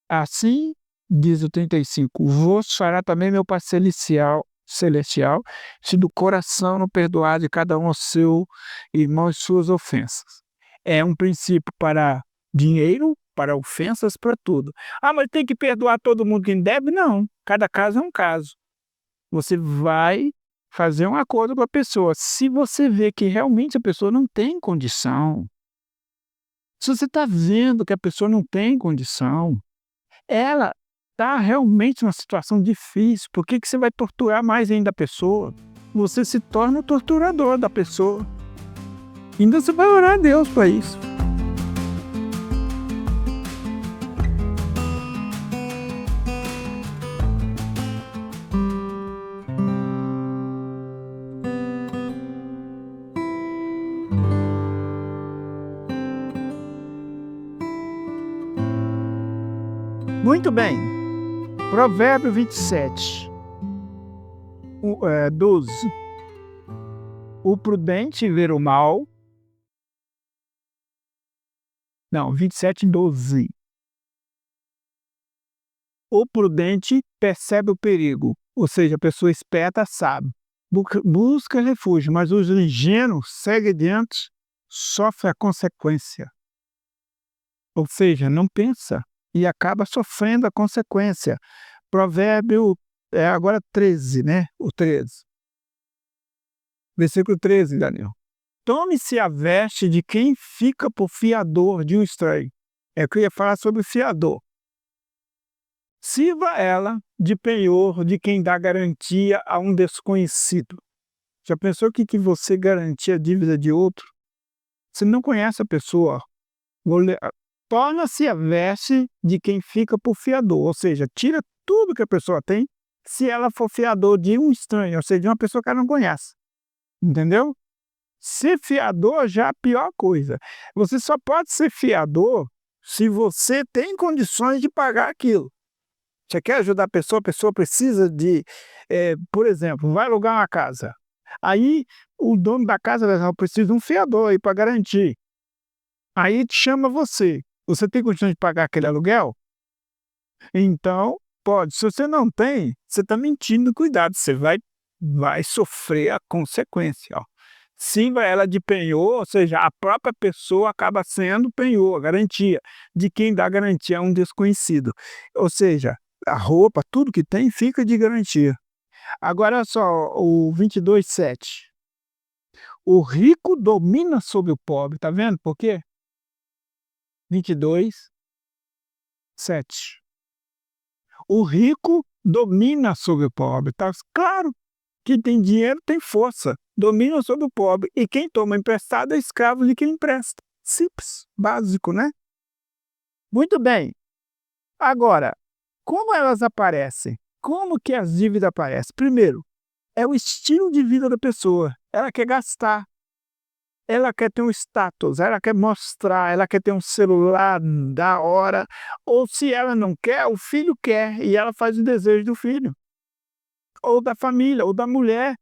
Assim, diz o 35, vos fará também meu Pai celestial, se do coração não perdoar de cada um ao seu irmão as suas ofensas. É um princípio para dinheiro, para ofensas, para tudo. Ah, mas tem que perdoar todo mundo que deve? Não, cada caso é um caso. Você vai fazer um acordo com a pessoa. Se você vê que realmente a pessoa não tem condição, se você está vendo que a pessoa não tem condição, ela está realmente numa situação difícil, por que que você vai torturar mais ainda a pessoa? Você se torna o torturador da pessoa. Ainda você vai orar a Deus para isso. Muito bem, Provérbio 27, 12. O prudente vê o mal. Não, 27, 12. O prudente percebe o perigo, ou seja, a pessoa esperta sabe, busca refúgio, mas os ingênuos segue adiante, sofre a consequência. Ou seja, não pensa e acaba sofrendo a consequência. Provérbio, agora 13, né? O 13. Versículo 13, Daniel. Tome-se a veste de quem fica por fiador de um estranho. É o que eu ia falar sobre fiador. Sirva ela de penhor de quem dá garantia a um desconhecido. Já pensou que você garantia a dívida de outro? Você não conhece a pessoa. Torna-se a veste de quem fica por fiador, ou seja, tira tudo que a pessoa tem se ela for fiador de um estranho, ou seja, de uma pessoa que ela não conhece. Entendeu? Ser fiador já é a pior coisa. Você só pode ser fiador se você tem condições de pagar aquilo. Você quer ajudar a pessoa precisa de, por exemplo, vai alugar uma casa. Aí o dono da casa vai dizer, eu preciso de um fiador aí para garantir. Aí te chama você. Você tem condições de pagar aquele aluguel? Então, pode. Se você não tem, você está mentindo, cuidado, você vai sofrer a consequência. Ó. Sirva ela de penhor, ou seja, a própria pessoa acaba sendo penhor, a garantia. De quem dá garantia é um desconhecido. Ou seja, a roupa, tudo que tem, fica de garantia. Agora, olha só, o 22:7. O rico domina sobre o pobre, tá vendo por quê? 22:7. O rico domina sobre o pobre, tá claro. Quem tem dinheiro tem força, domina sobre o pobre. E quem toma emprestado é escravo de quem empresta. Simples, básico, né? Muito bem. Agora, como elas aparecem? Como que as dívidas aparecem? Primeiro, é o estilo de vida da pessoa. Ela quer gastar, ela quer ter um status, ela quer mostrar, ela quer ter um celular da hora. Ou se ela não quer, o filho quer e ela faz o desejo do filho. Ou da família, ou da mulher.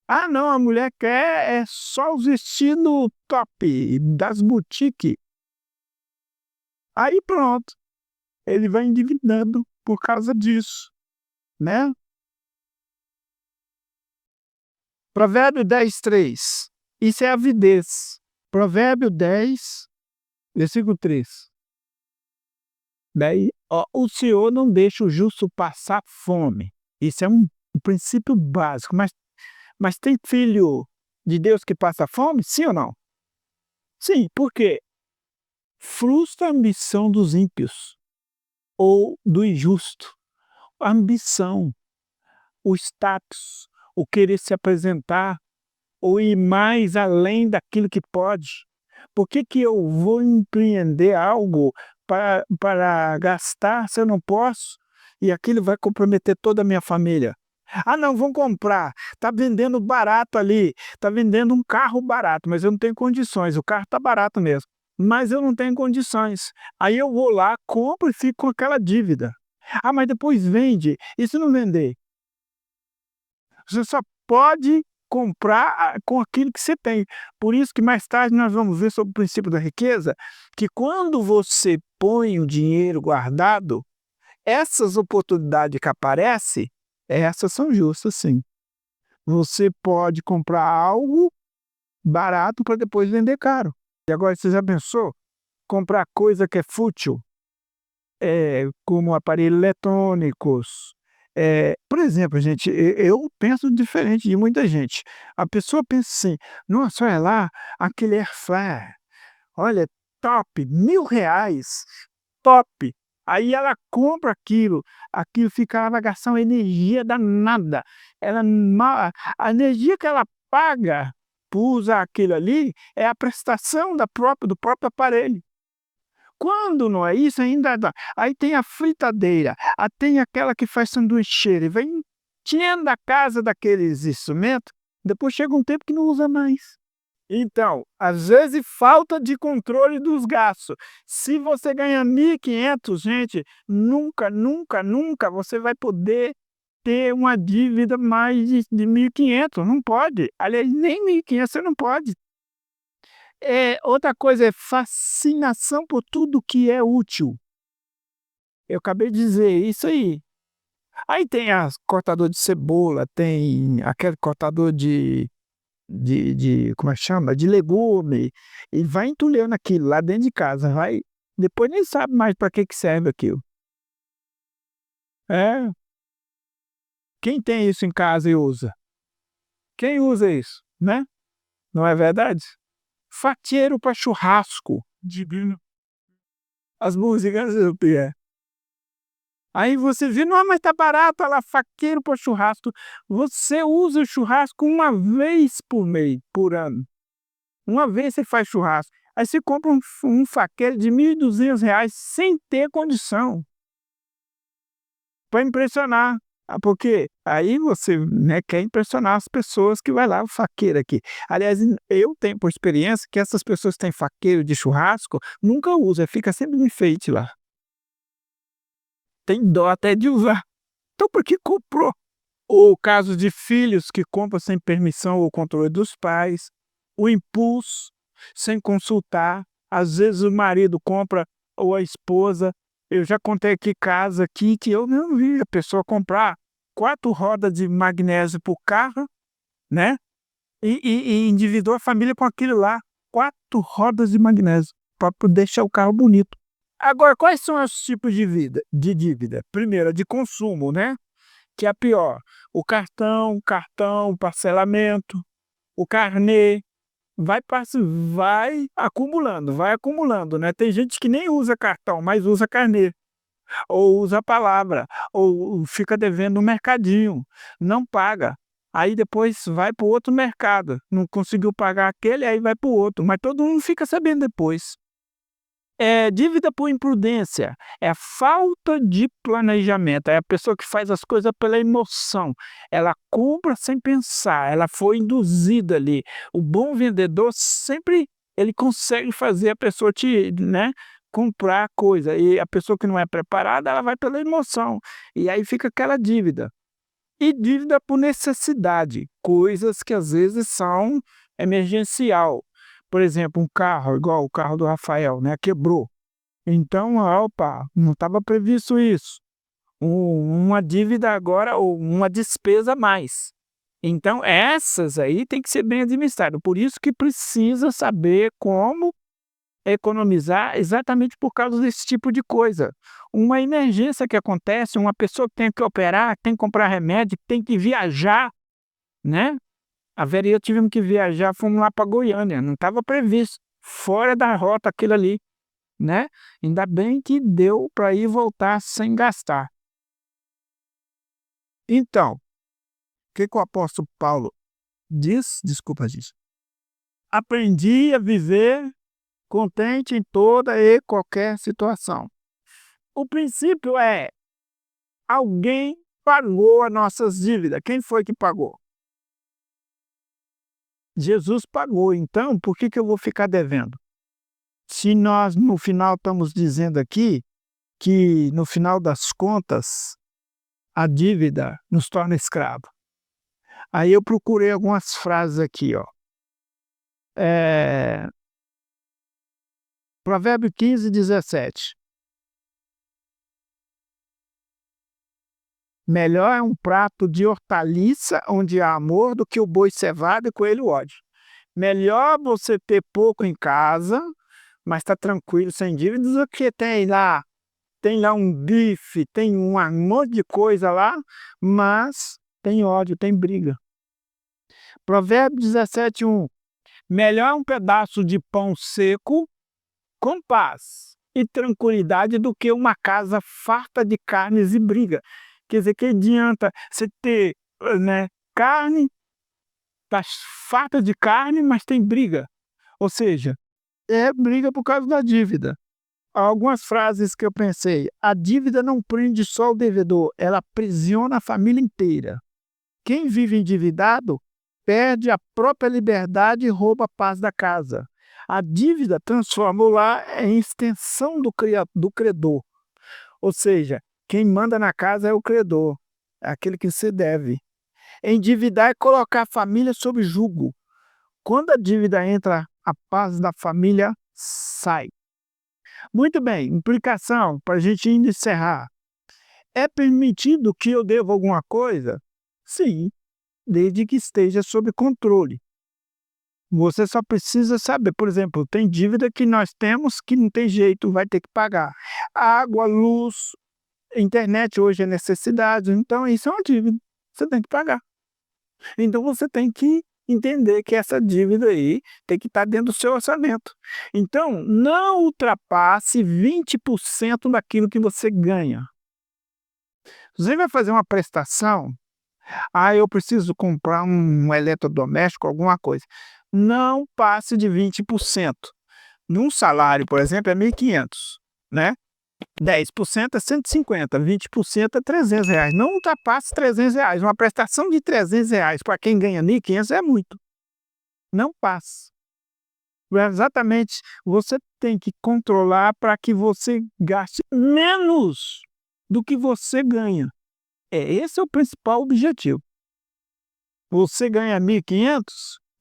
Ah, não, a mulher quer só os vestidos top, das boutiques. Aí pronto, ele vai endividando por causa disso, né? Provérbio 10:3. Isso é avidez. Provérbio 10, versículo 3. Daí, ó, o Senhor não deixa o justo passar fome. Isso é um princípio básico, mas tem filho de Deus que passa fome? Sim ou não? Sim, por quê? Frustra a ambição dos ímpios ou do injusto. A ambição, o status, o querer se apresentar, ou ir mais além daquilo que pode? Por que que eu vou empreender algo para gastar se eu não posso? E aquilo vai comprometer toda a minha família. Ah, não, vão comprar. Está vendendo barato ali. Está vendendo um carro barato, mas eu não tenho condições. O carro está barato mesmo, mas eu não tenho condições. Aí eu vou lá, compro e fico com aquela dívida. Ah, mas depois vende. E se não vender? Você só pode comprar com aquilo que você tem. Por isso que mais tarde nós vamos ver sobre o princípio da riqueza, que quando você põe o dinheiro guardado, essas oportunidades que aparecem, essas são justas, sim. Você pode comprar algo barato para depois vender caro. E agora você já pensou? Comprar coisa que é fútil, como aparelhos eletrônicos. Por exemplo, gente, eu penso diferente de muita gente. A pessoa pensa assim: "Nossa, olha lá, aquele air fryer, olha, top, R$ 1.000, top". Aí ela compra aquilo fica ela vai gastar uma energia danada. A energia que ela paga por usar aquilo ali, é a prestação do próprio aparelho. Quando não é isso, ainda dá. Aí tem a fritadeira, tem aquela que faz sanduicheira, e vem enchendo a casa daqueles instrumentos, depois chega um tempo que não usa mais. Então, às vezes falta de controle dos gastos. Se você ganha 1.500, gente, nunca, nunca, nunca você vai poder ter uma dívida mais de 1.500, não pode. Aliás, nem 1.500 você não pode. Outra coisa é fascinação por tudo que é útil. Eu acabei de dizer isso aí. Aí tem as cortador de cebola, tem aquele cortador como é que chama? De legume, e vai entulhando aquilo lá dentro de casa, vai depois nem sabe mais para que serve aquilo. É, quem tem isso em casa e usa? Quem usa isso, né? Não é verdade? Faqueiro para churrasco, divino. As músicas do Pierre. Aí você vê: "Não, mas tá barato, olha lá, faqueiro para churrasco". Você usa o churrasco uma vez por mês, por ano. Uma vez você faz churrasco, aí você compra um faqueiro de R$ 1.200 sem ter condição, para impressionar. Porque aí você, né, quer impressionar as pessoas que vai lá, o faqueiro aqui. Aliás, eu tenho por experiência que essas pessoas que têm faqueiro de churrasco, nunca usa, fica sempre no enfeite lá. Tem dó até de usar. Então por que comprou? Ou casos de filhos que compram sem permissão ou controle dos pais, o impulso, sem consultar. Às vezes o marido compra ou a esposa. Eu já contei aqui casa aqui que eu não vi a pessoa comprar 4 rodas de magnésio para o carro, né, e endividou a família com aquilo lá, 4 rodas de magnésio, para deixar o carro bonito. Agora, quais são os tipos de dívida? Primeiro, a de consumo, né, que é a pior. O cartão, parcelamento, o carnê, vai acumulando, né. Tem gente que nem usa cartão, mas usa carnê, ou usa a palavra, ou fica devendo no mercadinho, não paga. Aí depois vai para o outro mercado, não conseguiu pagar aquele, aí vai para o outro, mas todo mundo fica sabendo depois. Dívida por imprudência, é a falta de planejamento, é a pessoa que faz as coisas pela emoção, ela compra sem pensar, ela foi induzida ali. O bom vendedor sempre ele consegue fazer a pessoa né, comprar a coisa, e a pessoa que não é preparada, ela vai pela emoção, e aí fica aquela dívida. E dívida por necessidade, coisas que às vezes são emergencial. Por exemplo, um carro, igual o carro do Rafael, né, quebrou. Então, opa, não estava previsto isso. Uma dívida agora ou uma despesa a mais. Então, essas aí tem que ser bem administradas. Por isso que precisa saber como economizar exatamente por causa desse tipo de coisa. Uma emergência que acontece, uma pessoa que tem que operar, tem que comprar remédio, tem que viajar, né? A Vera e eu tivemos que viajar, fomos lá para Goiânia, não estava previsto, fora da rota aquilo ali, né? Ainda bem que deu para ir e voltar sem gastar. Então, o que o apóstolo Paulo Desculpa, gente. Aprendi a viver contente em toda e qualquer situação. O princípio é: alguém pagou as nossas dívidas. Quem foi que pagou? Jesus pagou. Então, por que eu vou ficar devendo? Se nós, no final, estamos dizendo aqui que, no final das contas, a dívida nos torna escravo. Aí eu procurei algumas frases aqui, ó. Provérbio 15:17. Melhor é um prato de hortaliça onde há amor do que o boi cevado e coelho ódio. Melhor você ter pouco em casa, mas está tranquilo, sem dívidas, do que tem lá um bife, tem um monte de coisa lá, mas tem ódio, tem briga. Provérbio 17:1. Melhor é um pedaço de pão seco com paz e tranquilidade do que uma casa farta de carnes e briga. Quer dizer, que adianta você ter, né, carne, tá farta de carne, mas tem briga. Ou seja, é briga por causa da dívida. Algumas frases que eu pensei: a dívida não prende só o devedor, ela aprisiona a família inteira. Quem vive endividado perde a própria liberdade e rouba a paz da casa. A dívida transforma o lar em extensão do credor. Ou seja, quem manda na casa é o credor, é aquele que se deve. Endividar é colocar a família sob jugo. Quando a dívida entra, a paz da família sai. Muito bem, implicação, para a gente encerrar. É permitido que eu deva alguma coisa? Sim, desde que esteja sob controle. Você só precisa saber, por exemplo, tem dívida que nós temos que não tem jeito, vai ter que pagar. Água, luz, internet hoje é necessidade, então isso é uma dívida, você tem que pagar. Então você tem que entender que essa dívida aí tem que estar dentro do seu orçamento. Então, não ultrapasse 20% daquilo que você ganha. Você vai fazer uma prestação, eu preciso comprar um eletrodoméstico, alguma coisa. Não passe de 20%. Num salário, por exemplo, é 1.500, né? 10% é 150, 20% é R$ 300. Não ultrapasse R$ 300. Uma prestação de R$ 300 para quem ganha 1.500 é muito. Não passe. Exatamente, você tem que controlar para que você gaste menos do que você ganha. Esse é o principal objetivo. Você ganha 1.500,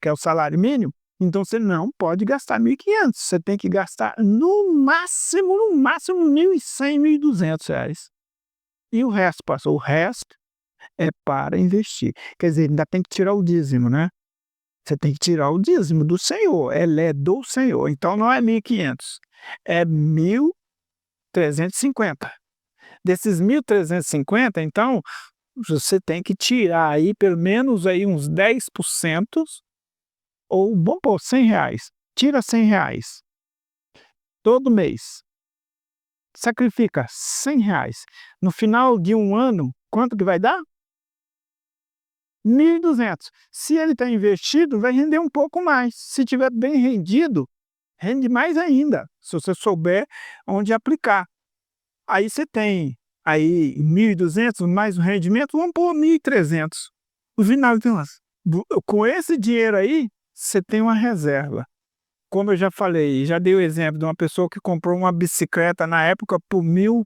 que é o salário mínimo, então você não pode gastar 1.500. Você tem que gastar no máximo R$ 1.100, R$ 1.200. E o resto, pastor? O resto é para investir. Quer dizer, ainda tem que tirar o dízimo, né? Você tem que tirar o dízimo do Senhor. Ela é do Senhor. Então não é 1.500, é 1.350. Desses 1.350, então, você tem que tirar aí pelo menos aí uns 10%, ou bom pôr R$ 100. Tira R$ 100 todo mês. Sacrifica R$ 100. No final de um ano, quanto que vai dar? 1.200. Se ele está investido, vai render um pouco mais. Se tiver bem rendido, rende mais ainda, se você souber onde aplicar. Aí você tem aí 1.200 mais o rendimento, vamos pôr 1.300. No final, com esse dinheiro aí, você tem uma reserva. Como eu já falei, já dei o exemplo de uma pessoa que comprou uma bicicleta na época por R$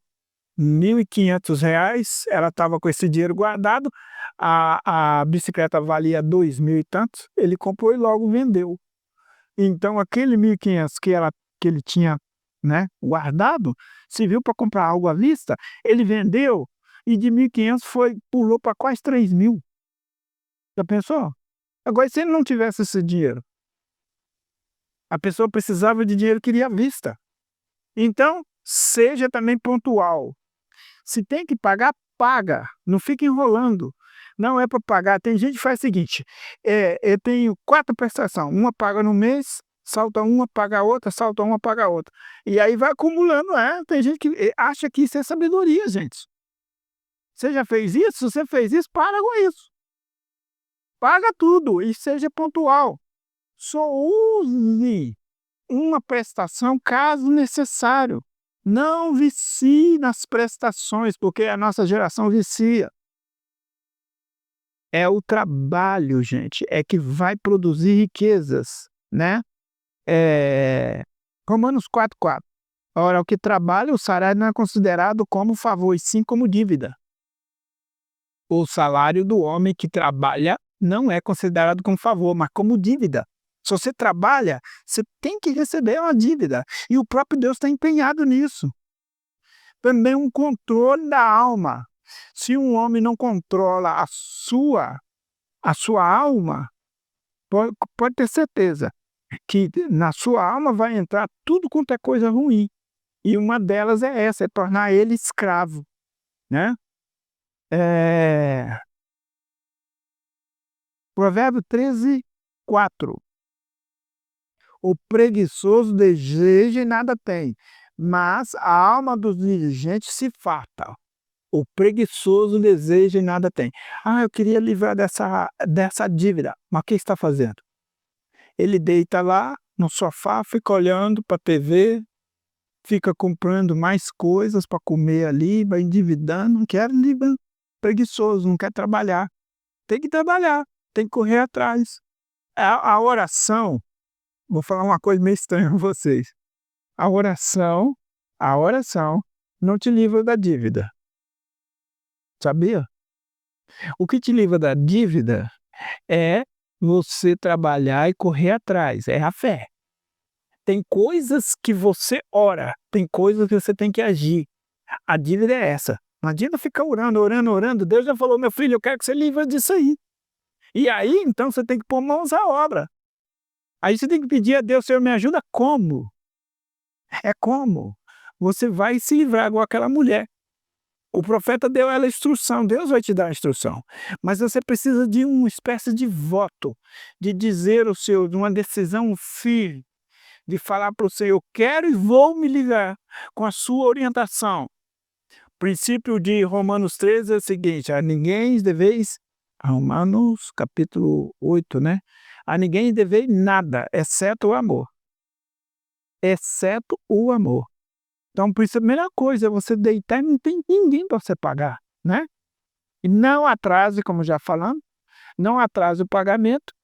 1.500, ela estava com esse dinheiro guardado, a bicicleta valia 2.000 e tantos, ele comprou e logo vendeu. Então aquele 1.500 que ele tinha, né, guardado, serviu para comprar algo à vista, ele vendeu e de 1.500 pulou para quase 3.000. Já pensou? Agora, se ele não tivesse esse dinheiro, a pessoa precisava de dinheiro que iria à vista. Então, seja também pontual. Se tem que pagar, paga. Não fica enrolando. Não é para pagar. Tem gente que faz o seguinte: eu tenho 4 prestações. Uma paga no mês, salta uma, paga a outra, salta uma, paga a outra. E aí vai acumulando. Tem gente que acha que isso é sabedoria, gente. Você já fez isso? Se você fez isso, para com isso. Paga tudo e seja pontual. Só use uma prestação caso necessário. Não vicie nas prestações, porque a nossa geração vicia. É o trabalho, gente, é que vai produzir riquezas, né? Romanos 4:4. Ora, o que trabalha, o salário não é considerado como favor, e sim como dívida. O salário do homem que trabalha não é considerado como favor, mas como dívida. Se você trabalha, você tem que receber uma dívida. E o próprio Deus está empenhado nisso. Também um controle da alma. Se um homem não controla a sua alma, pode ter certeza que na sua alma vai entrar tudo quanto é coisa ruim. E uma delas é essa, é tornar ele escravo, né? Provérbio 13:4. O preguiçoso deseja e nada tem, mas a alma dos diligentes se farta. O preguiçoso deseja e nada tem. Eu queria livrar dessa dívida. Mas o que está fazendo? Ele deita lá no sofá, fica olhando para a TV, fica comprando mais coisas para comer ali, vai endividando, não quer livrar. Preguiçoso, não quer trabalhar. Tem que trabalhar, tem que correr atrás. A oração, vou falar uma coisa meio estranha para vocês. A oração não te livra da dívida. Sabia? O que te livra da dívida é você trabalhar e correr atrás, é a fé. Tem coisas que você ora, tem coisas que você tem que agir. A dívida é essa. Não adianta ficar orando. Deus já falou, meu filho, eu quero que você livre disso aí. E aí, então, você tem que pôr mãos à obra. Aí você tem que pedir a Deus, Senhor, me ajuda como? É como? Você vai se livrar igual aquela mulher. O profeta deu ela a instrução, Deus vai te dar a instrução. Mas você precisa de uma espécie de voto, de dizer ao Senhor, de uma decisão firme, de falar para o Senhor, eu quero e vou me ligar com a sua orientação. O princípio de Romanos 13 é o seguinte, a ninguém deveis, Romanos capítulo 8, né? A ninguém deveis nada, exceto o amor. Exceto o amor. Então, por isso, a primeira coisa é você deitar e não tem ninguém para você pagar, né? E não atrase, como já falamos, não atrase o pagamento.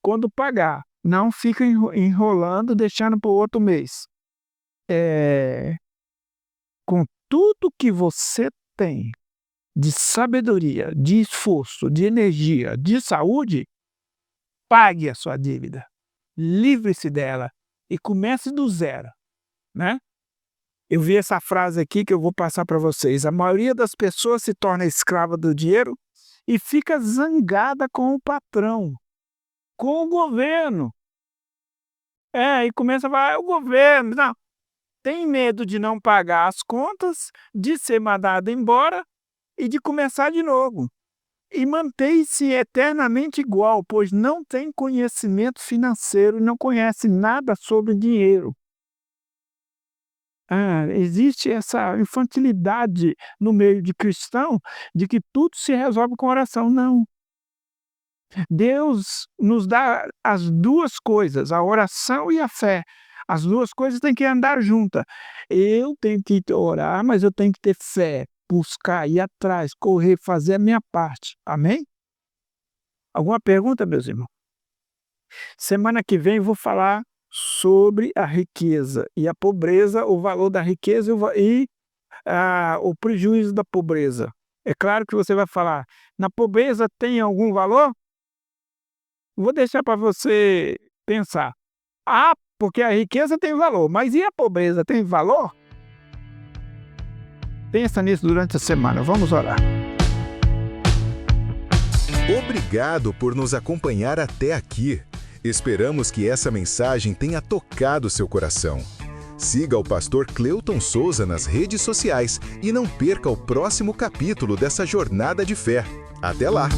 Quando pagar, não fica enrolando, deixando para o outro mês. Com tudo que você tem de sabedoria, de esforço, de energia, de saúde, pague a sua dívida. Livre-se dela e comece do zero, né? Eu vi essa frase aqui que eu vou passar para vocês. A maioria das pessoas se torna escrava do dinheiro e fica zangada com o patrão, com o governo. E começa a falar, o governo, não. Tem medo de não pagar as contas, de ser mandado embora e de começar de novo. E mantém-se eternamente igual, pois não tem conhecimento financeiro e não conhece nada sobre dinheiro. Existe essa infantilidade no meio de cristão de que tudo se resolve com oração. Não. Deus nos dá as duas coisas, a oração e a fé. As duas coisas têm que andar juntas. Eu tenho que orar, mas eu tenho que ter fé, buscar, ir atrás, correr, fazer a minha parte. Amém? Alguma pergunta, meus irmãos? Semana que vem eu vou falar sobre a riqueza e a pobreza, o valor da riqueza e o prejuízo da pobreza. É claro que você vai falar, na pobreza tem algum valor? Vou deixar para você pensar. Porque a riqueza tem valor, mas e a pobreza tem valor? Pensa nisso durante a semana, vamos orar. Obrigado por nos acompanhar até aqui. Esperamos que essa mensagem tenha tocado seu coração. Siga o pastor Cleuton Souza nas redes sociais e não perca o próximo capítulo dessa jornada de fé. Até lá!